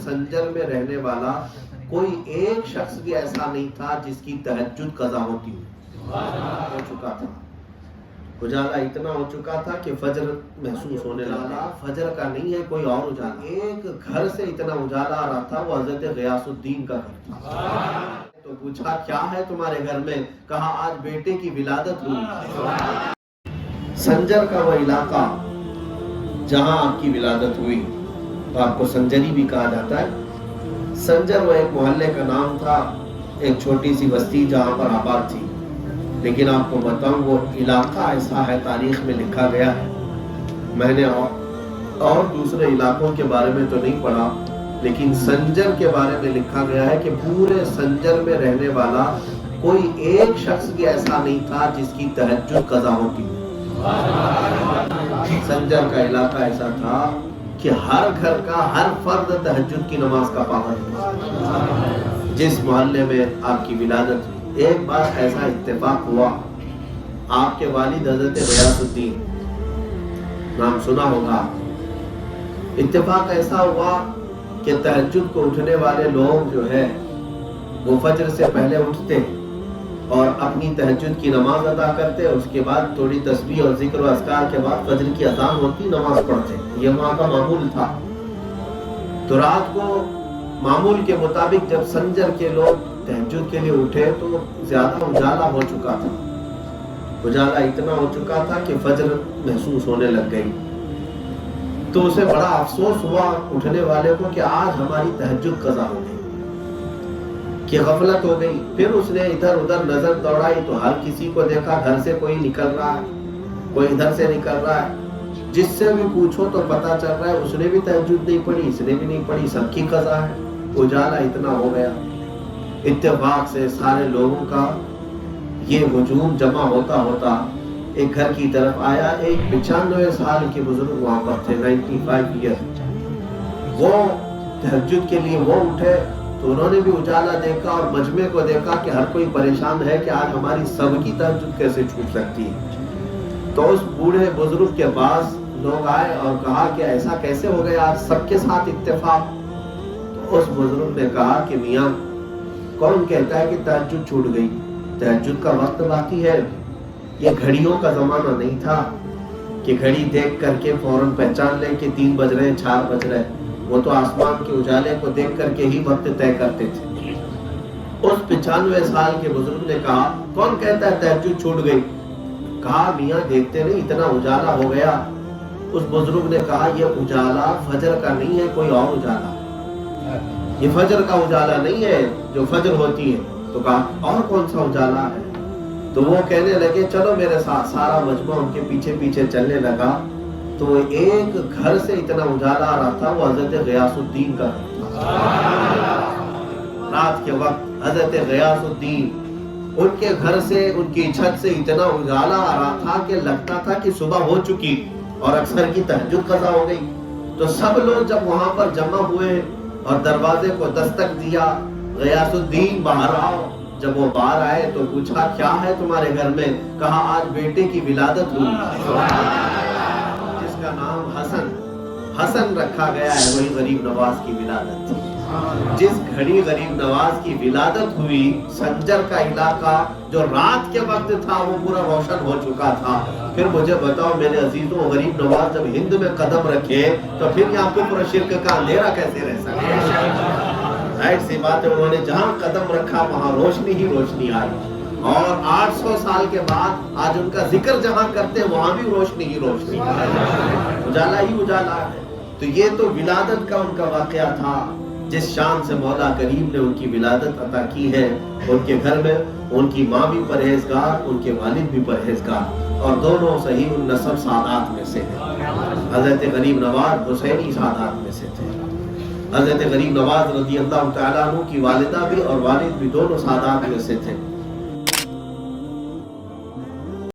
سنجر میں رہنے والا کوئی ایک شخص بھی ایسا نہیں تھا جس کی تہجد قضا ہوتی ہو چکا تھا. اجالا اتنا ہو چکا تھا کہ فجر محسوس ہونے لگا. فجر کا نہیں ہے کوئی اور اجالا. ایک گھر سے اتنا اجالا آ رہا تھا، وہ حضرت غیاث الدین کا گھر تھا. تو پوچھا کیا ہے تمہارے گھر میں؟ کہا آج بیٹے کی ولادت ہوئی. سنجر کا وہ علاقہ جہاں آپ کی ولادت ہوئی تو آپ کو سنجری بھی کہا جاتا ہے. سنجر وہ ایک محلے کا نام تھا، ایک چھوٹی سی بستی جہاں پر آباد تھی. لیکن آپ کو بتاؤں وہ علاقہ ایسا ہے، تاریخ میں لکھا گیا ہے. میں نے اور دوسرے علاقوں کے بارے میں تو نہیں پڑھا، لیکن سنجر کے بارے میں لکھا گیا ہے کہ پورے سنجر میں رہنے والا کوئی ایک شخص بھی ایسا نہیں تھا جس کی تہجد قضا ہوتی. سنجر کا علاقہ ایسا تھا کہ ہر گھر کا ہر فرد تہجد کی نماز کا پابند تھا. جس محلے میں آپ کی ولادت ہوئی، ایک بار ایسا اتفاق ہوا، آپ کے والد حضرت غیاث الدین، نام سنا ہوگا. اتفاق ایسا ہوا کہ تہجد کو اٹھنے والے لوگ جو ہے وہ فجر سے پہلے اٹھتے اور اپنی تہجد کی نماز ادا کرتے، اس کے بعد تھوڑی تسبیح اور ذکر و اذکار کے بعد فجر کی اذان ہوتی، نماز پڑھتے. یہ وہاں کا معمول تھا. تو رات کو معمول کے مطابق جب سنجر کے لوگ تہجد کے لیے اٹھے تو زیادہ اجالا ہو چکا تھا. اجالا اتنا ہو چکا تھا کہ فجر محسوس ہونے لگ گئی. تو اسے بڑا افسوس ہوا اٹھنے والے کو کہ آج ہماری تہجد قضا ہو گئی، کہ غفلت ہو گئی. پھر اس نے ادھر ادھر نظر دوڑائی تو ہر کسی کو دیکھا گھر سے کوئی نکل رہا ہے، کوئی ادھر سے نکل رہا ہے. جس سے بھی پوچھو تو پتا چل رہا ہے اس نے بھی تہجد نہیں پڑھی، اس نے بھی نہیں پڑھی، سب کی قضا ہے. اجالا اتنا ہو گیا. اتفاق سے سارے لوگوں کا یہ ہجوم جمع ہوتا ہوتا ایک گھر کی طرف آیا. ایک 95 سال کے بزرگ وہاں پر تھے، 95 ایئر. وہ تہجد کے لیے وہ اٹھے تو انہوں نے بھی اجالا دیکھا اور مجمع کو دیکھا کہ ہر کوئی پریشان ہے کہ آج ہماری سب کی تہجد کیسے چھوٹ سکتی ہے. تو اس بوڑھے بزرگ کے پاس لوگ آئے اور کہا کہ ایسا کیسے ہو گیا، آج سب کے ساتھ اتفاق. تو اس بزرگ نے کہا کہ میاں کون کہتا ہے کہ تہجد چھوٹ گئی؟ تہجد کا وقت باقی ہے. یہ گھڑیوں کا زمانہ نہیں تھا کہ گھڑی دیکھ کر کے فوراً پہچان لیں کہ 3 بج رہے ہیں 4 بج رہے ہیں. وہ تو آسمان کے اجالے کو دیکھ کر کے ہی وقت طے کرتے تھے. اس 95 سال کے بزرگ نے کہا کون کہتا ہے تہجد چھوٹ گئی؟ کہا میاں دیکھتے نہیں اتنا اجالا ہو گیا. اس بزرگ نے کہا یہ اجالا فجر کا نہیں ہے، کوئی اور اجالا. یہ فجر کا اجالا نہیں ہے جو فجر ہوتی ہے. تو کہا اور کون سا اجالا ہے؟ تو وہ کہنے لگے چلو میرے ساتھ. سارا مجمع ان کے پیچھے پیچھے چلنے لگا. تو ایک گھر سے اتنا اجالا آ رہا تھا، وہ حضرت غیاث الدین کا تھا. رات کے وقت حضرت غیاث الدین، ان کے گھر سے ان کی چھت سے اتنا اجالا آ رہا تھا کہ لگتا تھا کہ صبح ہو چکی اور اکثر کی تہجد قضا ہو گئی. تو سب لوگ جب وہاں پر جمع ہوئے اور دروازے کو دستک دیا، غیاث الدین باہر آؤ. جب وہ باہر آئے تو پوچھا کیا ہے تمہارے گھر میں؟ کہا آج بیٹے کی ولادت ہوئی، جس کا نام حسن رکھا گیا ہے، وہی غریب نواز کی ولادت تھی. جس گھڑی غریب نواز کی ولادت ہوئی، سنجر کا علاقہ جو رات کے وقت تھا وہ پورا روشن ہو چکا تھا. پھر مجھے بتاؤ میرے عزیزوں، غریب نواز جب ہند میں قدم رکھے تو پھر یہاں کفر و شرک کا اندھیرا کیسے رہ سکے؟ ظاہر سی بات ہے انہوں نے جہاں قدم رکھا وہاں روشنی ہی روشنی آئی. اور 800 سال کے بعد آج ان کا ذکر جہاں کرتے وہاں بھی روشنی ہی روشنی، اجالا ہی اجالا ہے. تو یہ تو ولادت کا ان کا واقعہ تھا. جس شان سے مولا کریم نے ان کی ولادت عطا کی ہے، ان کے گھر میں ان کی ماں بھی پرہیزگار، ان کے والد بھی پرہیزگار، اور دونوں صحیح النسب سادات میں سے ہیں. حضرت غریب نواز حسینی سادات میں سے تھے. حضرت غریب نواز رضی اللہ تعالیٰ عنہ کی والدہ بھی اور والد بھی دونوں سادات میں سے تھے.